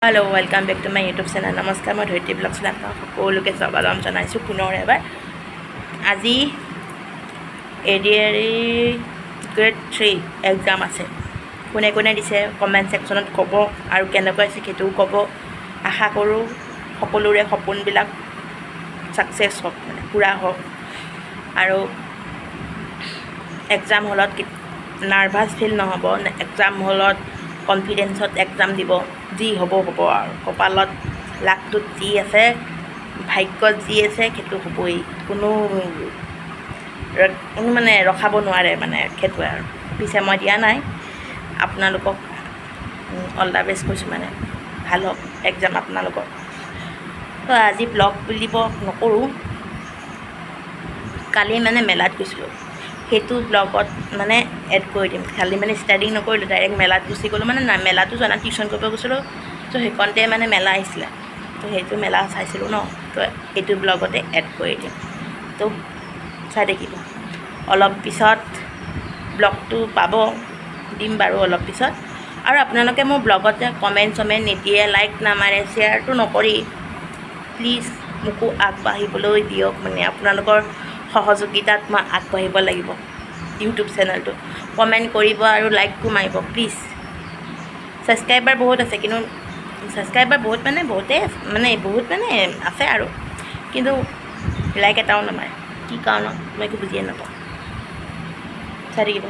Hello' welcome back to my YouTube channel. নমস্কাৰ, মই ধৰিত্ৰী blog channel আপোনাক সকলোকে স্বাগতম জনাইছোঁ পুনৰ এবাৰ। আজি ADAR গ্ৰেড 3 এক্সাম আছে। কোনে কোনে দিছে কমেণ্ট ছেকশ্যনত ক'ব আৰু কেনেকুৱা হৈছে সেইটোও ক'ব। আশা কৰোঁ সকলোৰে সপোনবিলাক ছাকচেছ হওক, মানে পূৰা হওক। আৰু এক্সাম হলত নাৰ্ভাছ ফিল নহ'ব। এক্সাম হলত কনফিডেঞ্চত এক্সাম দিব। যি হ'ব হ'ব আৰু কপালত লাকটোত যি আছে, ভাগ্যত যি আছে সেইটো হ'বই। কোনো মানে ৰখাব নোৱাৰে, মানে সেইটোৱে আৰু। পিছে মই দিয়া নাই, আপোনালোকক অল দ্য বেষ্ট কৈছোঁ। মানে ভাল হওক এক্সাম আপোনালোকৰ। তো আজি ব্লগ বুলিব নকৰোঁ, কালি মানে মেলাত গৈছিলোঁ, সেইটো ব্লগত মানে এড কৰি দিম। খালি মানে ষ্টাৰ্টিং নকৰিলোঁ, ডাইৰেক্ট মেলাত গুচি গ'লোঁ। মানে মেলাটো জনা টিউশ্যন কৰিব গৈছিলোঁ, তো সেইকণতে মানে মেলা আহিছিলে, তো সেইটো মেলা চাইছিলোঁ ন, তো এইটো ব্লগতে এড কৰি দিম। তো চাই থাকিব। অলপ পিছত ব্লগটো পাব, দিম বাৰু অলপ পিছত। আৰু আপোনালোকে মোৰ ব্লগত যে কমেণ্ট চমেণ্ট নিদিয়ে, লাইক নামাৰে, শ্বেয়াৰটো নকৰি, প্লিজ মোকো আগবাঢ়িবলৈ দিয়ক। মানে আপোনালোকৰ সহযোগিতাত মই আগবাঢ়িব লাগিব ইউটিউব চেনেলটো। কমেণ্ট কৰিব আৰু লাইকটো মাৰিব প্লিজ। ছাবস্ক্ৰাইবাৰ বহুত আছে, কিন্তু ছাবস্ক্ৰাইবাৰ বহুত মানে আছে আৰু, কিন্তু লাইক এটাও নামাৰে। কি কাৰণত মই একো বুজিয়ে নাপাওঁ। চাই থাকিব।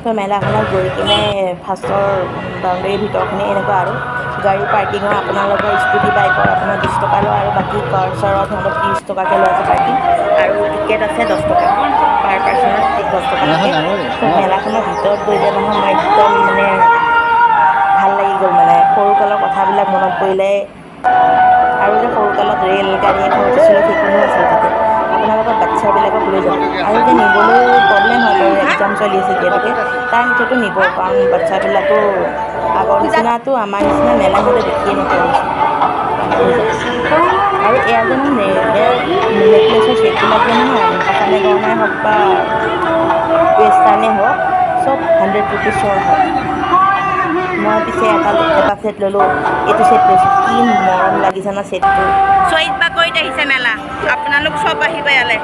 তো মেলাখনত গৈ কিনে ফাৰ্ষ্টৰ বাউণ্ডেৰীৰ ভিতৰখিনি এনেকুৱা আৰু গাড়ী পাৰ্কিঙৰ আপোনালোকৰ স্কুটি বাইকৰ আপোনাৰ 20 টকা লয়, আৰু বাকী কাৰ চাৰত সিহঁতক 30 টকাকৈ লৈ আছে পাৰ্কিং। আৰু টিকেট আছে 10 টকা, পাৰ পাৰ্চনত 10 টকা থাকে। তো মেলাখনৰ ভিতৰত গৈ যে নহয়, মই একদম মানে ভাল লাগি গ'ল। মানে সৰুকালৰ কথাবিলাক মনত পৰিলে। আৰু যে সৰুকালত ৰেল গাড়ী এখন উঠিছিলোঁ, সেইখনো আছিল তাতে। আপোনালোকৰ বাচ্ছাবিলাকক লৈ যাব। আৰু যে নিবলৈও প্ৰব্লেম হয় বাৰু, এক্সাম চলি আছে যিহেতুকে, তাৰ ভিতৰতো নিব, কাৰণ বাচ্ছাবিলাকো আগৰ নিচিনাটো আমাৰ নিচিনা মেলা সিহঁতে দেখিয়ে নোপোৱা হৈছে। লৈ যাব। আৰু এয়া যে নেকলেছৰ ছেটবিলাক যে নহয়, আসামে গহনাই হওক বা ৱেষ্টাৰ্ণেই হওক, চব 100 ৰুপিছৰ হয়। মই পিছে এটা ছেট ল'লোঁ, এইটো ছেট লৈছোঁ। কি মৰম লাগিছে ন ছেটটো। শ্বহীদ বাকৰিত আহিছে মেলা, আপোনালোক চব আহিব ইয়ালৈ।